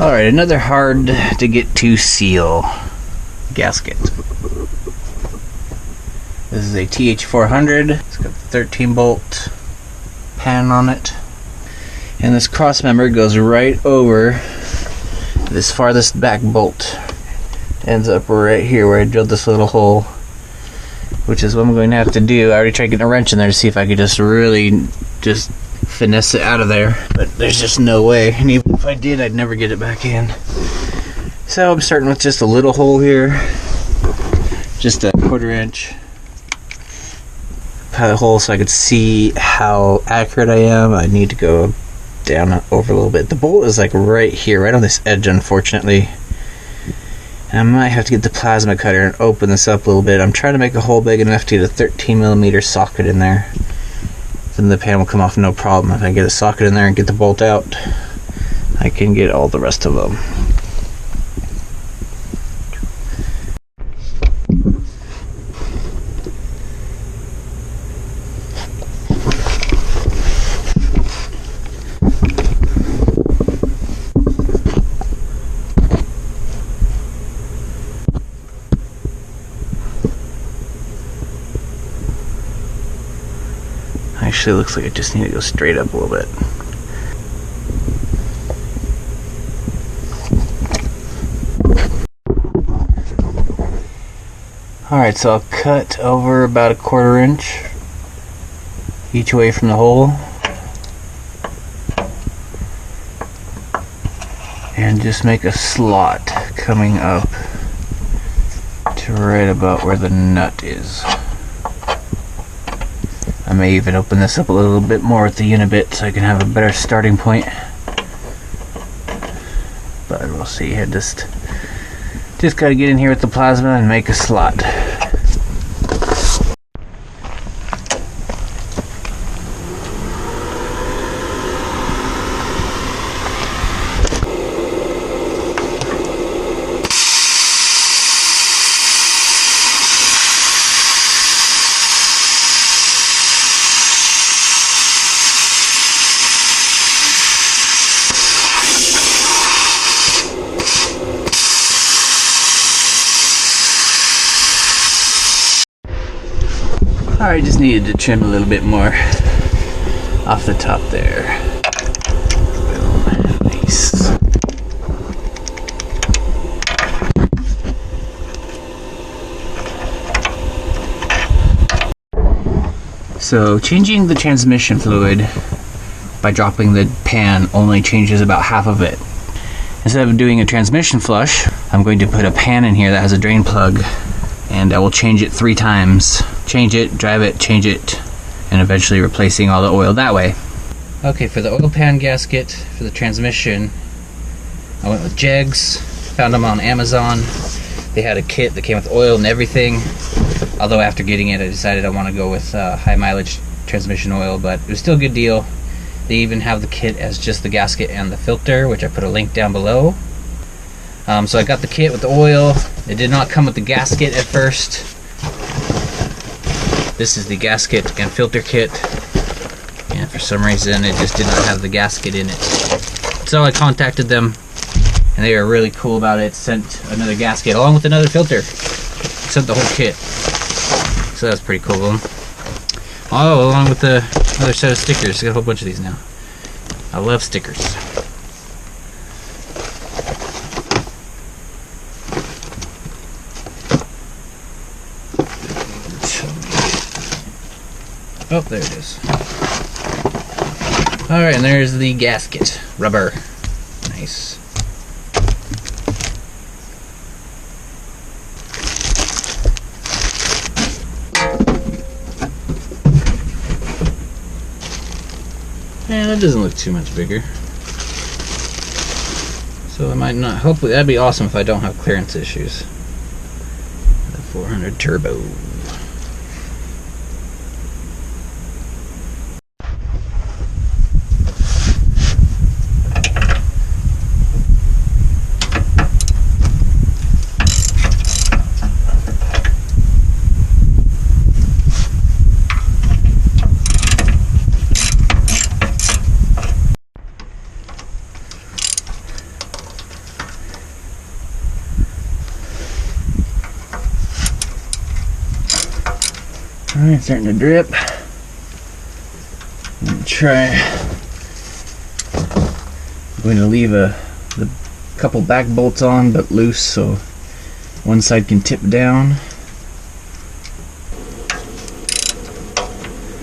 Alright, another hard to get to seal gasket. This is a TH400. It's got a 13 bolt pan on it. And this cross member goes right over this farthest back bolt. Ends up right here where I drilled this little hole, which is what I'm going to have to do. I already tried getting a wrench in there to see if I could just really just finesse it out of there, but there's just no way, and even if I did, I'd never get it back in. So I'm starting with just a little hole here, just a 1/4 inch pilot hole, so I could see how accurate I am. I need to go down over a little bit. The bolt is like right here, right on this edge, unfortunately, and I might have to get the plasma cutter and open this up a little bit. I'm trying to make a hole big enough to get a 13mm socket in there. Then the pan will come off no problem. If I get a socket in there and get the bolt out, I can get all the rest of them. Actually, it looks like I just need to go straight up a little bit. Alright, so I'll cut over about a 1/4 inch each way from the hole. And just make a slot coming up to right about where the nut is. I may even open this up a little bit more with the unibit so I can have a better starting point. But we'll see. I just gotta get in here with the plasma and make a slot. I just needed to trim a little bit more off the top there. Boom. Nice. So changing the transmission fluid by dropping the pan only changes about half of it. Instead of doing a transmission flush, I'm going to put a pan in here that has a drain plug, and I will change it 3 times. Change it, drive it, change it, and eventually replacing all the oil that way. Okay, for the oil pan gasket for the transmission, I went with Jegs. Found them on Amazon. They had a kit that came with oil and everything. Although after getting it, I decided I want to go with high mileage transmission oil, but it was still a good deal. They even have the kit as just the gasket and the filter, which I put a link down below. So I got the kit with the oil. It did not come with the gasket at first. This is the gasket and filter kit, and for some reason it just did not have the gasket in it. So I contacted them, and they were really cool about it. Sent another gasket along with another filter. Sent the whole kit. So that's pretty cool of them. Oh, along with the other set of stickers. I got a whole bunch of these now. I love stickers. Oh, there it is. Alright, and there's the gasket. Rubber. Nice. Yeah, that doesn't look too much bigger. So I might not, hopefully, that'd be awesome if I don't have clearance issues. The 400 turbo. Alright, starting to drip. I'm going to try. I'm going to leave the couple back bolts on but loose so one side can tip down.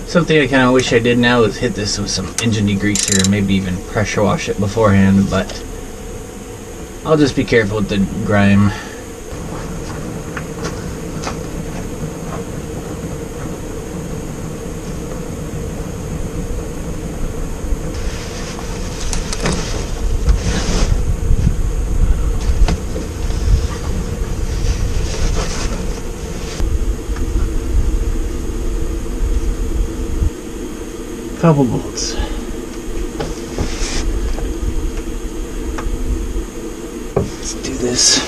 Something I kind of wish I did now is hit this with some engine degreaser, maybe even pressure wash it beforehand, but I'll just be careful with the grime. Couple bolts. Let's do this.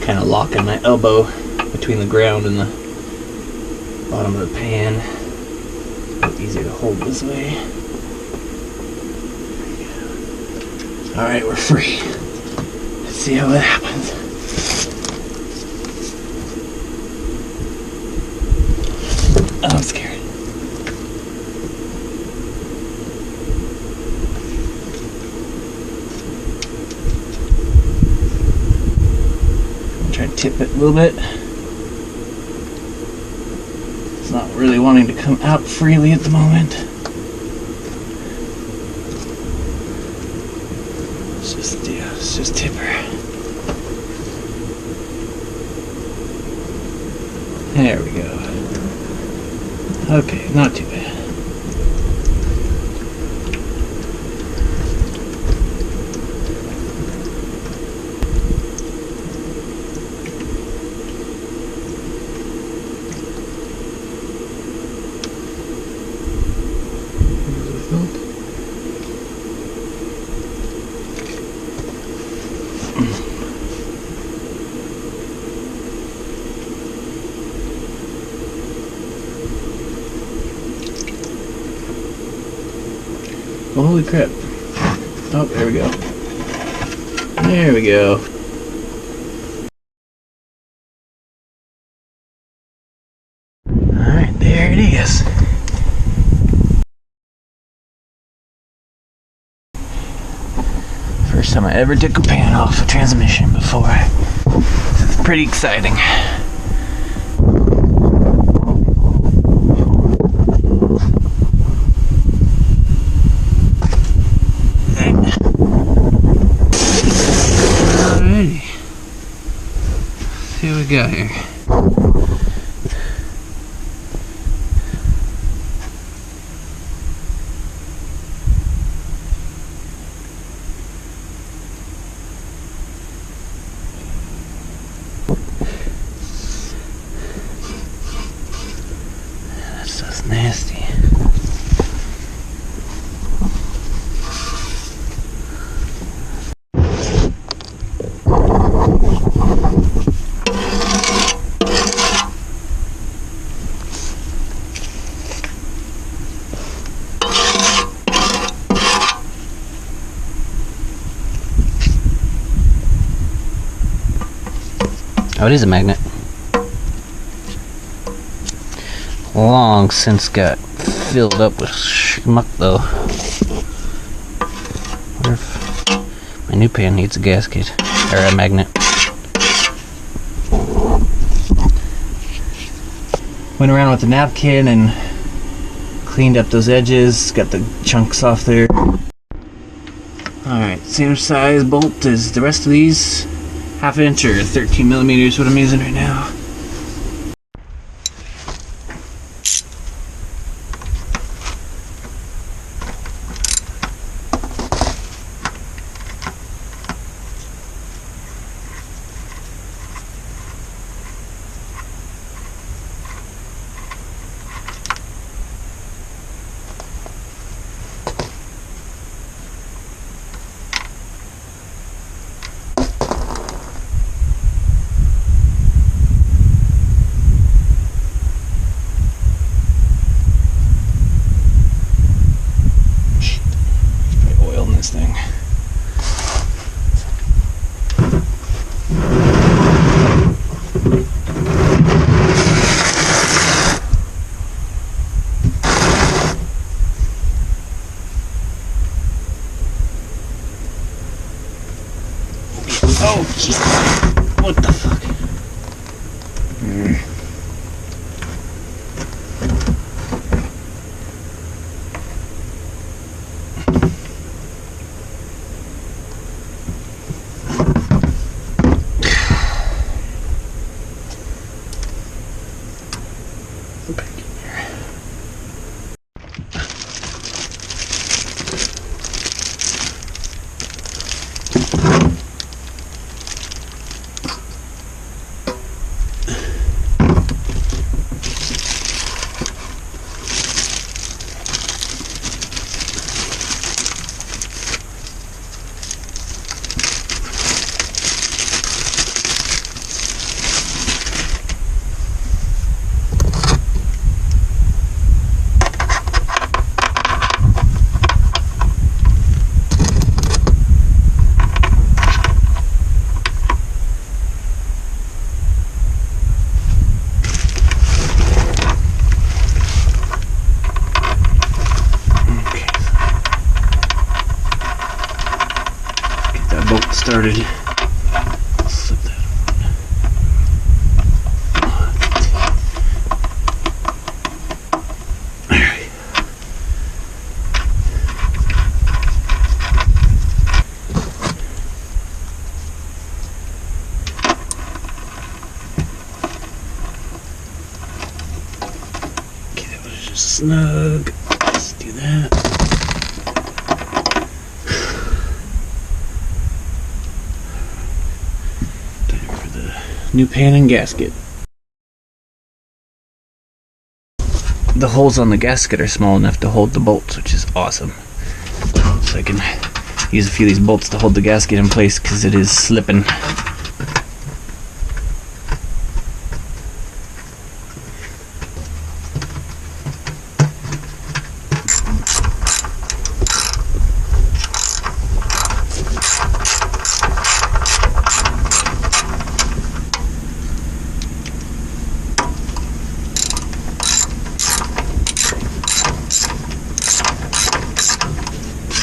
Kind of locking my elbow between the ground and the bottom of the pan. Easier to hold this way. Alright, we're free. Let's see how that happens. Oh, I'm scared. I'll try to tip it a little bit. It's not really wanting to come out freely at the moment. It's just tip her. There we go. Okay, not too bad. Well, holy crap. Oh, there we go. There we go. Alright, there it is. First time I ever took a pan off a transmission before. This is pretty exciting. Alrighty. See what we got here. That stuff's nasty. Oh, it is a magnet. Long since got filled up with schmuck though. Wonder if my new pan needs a gasket or a magnet. Went around with a napkin and cleaned up those edges, got the chunks off there. Alright, same size bolt as the rest of these. 1/2 inch or 13 millimeters, what I'm using right now. this thing. Oh, jeez. What the fuck? Started. Slip that on. Alright. Okay, that was just snug. Let's do that. New pan and gasket. The holes on the gasket are small enough to hold the bolts, which is awesome. So I can use a few of these bolts to hold the gasket in place because it is slipping.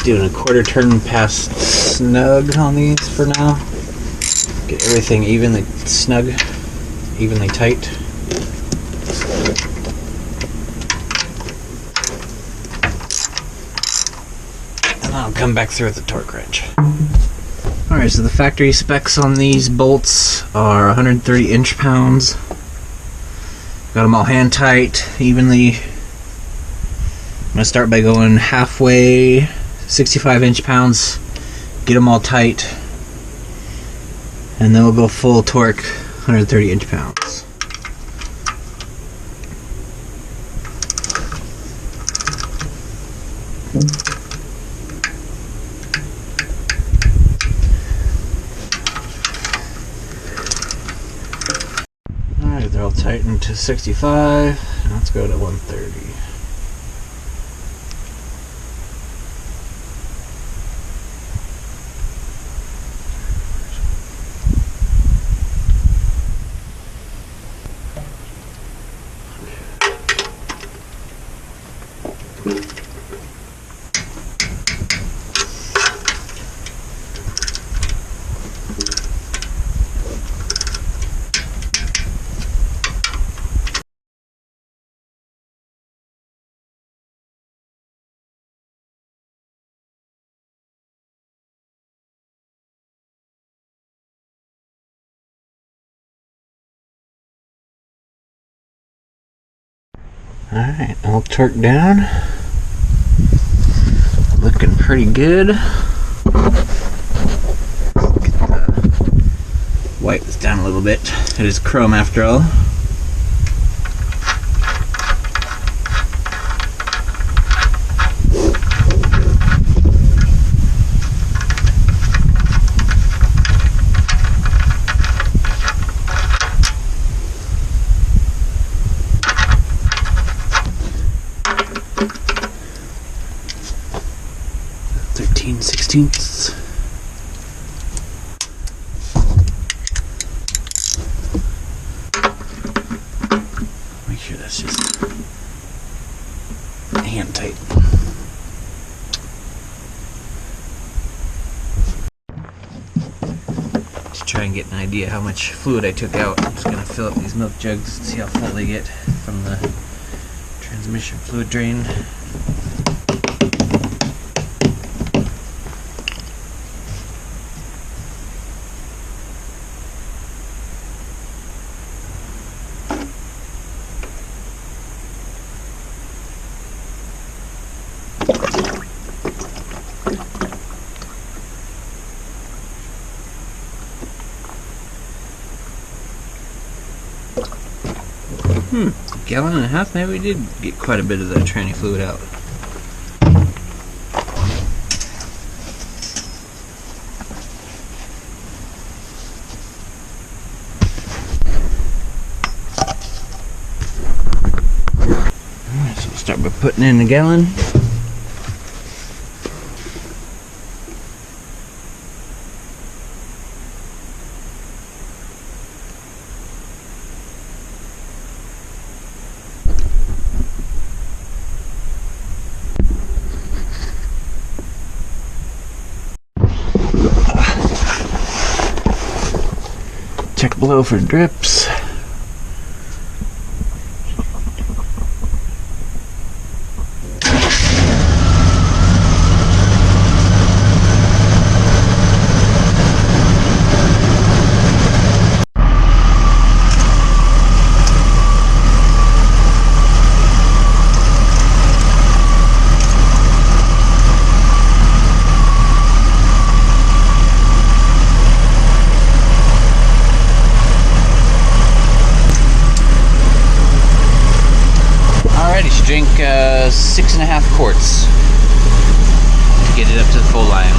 Doing a quarter turn past snug on these for now. Get everything evenly snug, evenly tight. And then I'll come back through with the torque wrench. Alright, so the factory specs on these bolts are 130 inch-pounds. Got them all hand tight, evenly. I'm going to start by going halfway, 65 inch-pounds, get them all tight, and then we'll go full torque, 130 inch-pounds. Alright, they're all tightened to 65. Let's go to 130. Alright, all torqued down. Looking pretty good. Get the wipe this down a little bit. It is chrome after all. 16ths. Make sure that's just hand tight. To try and get an idea how much fluid I took out, I'm just going to fill up these milk jugs and see how full they get from the transmission fluid drain. Gallon and a half, maybe we did get quite a bit of that tranny fluid out. Alright, so we'll start by putting in a gallon. Check below for drips. Drink 6.5 quarts to get it up to the full line.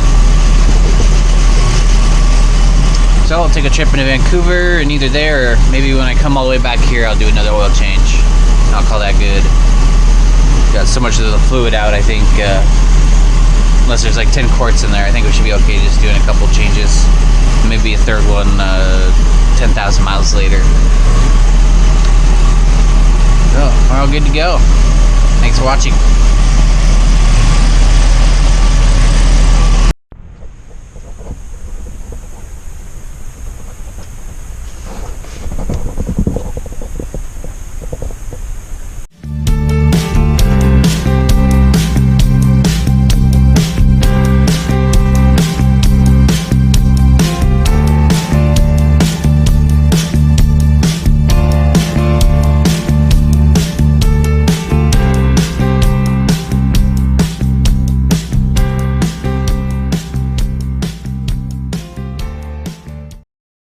So I'll take a trip into Vancouver and either there or maybe when I come all the way back here I'll do another oil change. I'll call that good. Got so much of the fluid out, I think unless there's like 10 quarts in there, I think we should be okay just doing a couple changes. Maybe a third one 10,000 miles later. So we're all good to go. Thanks for watching.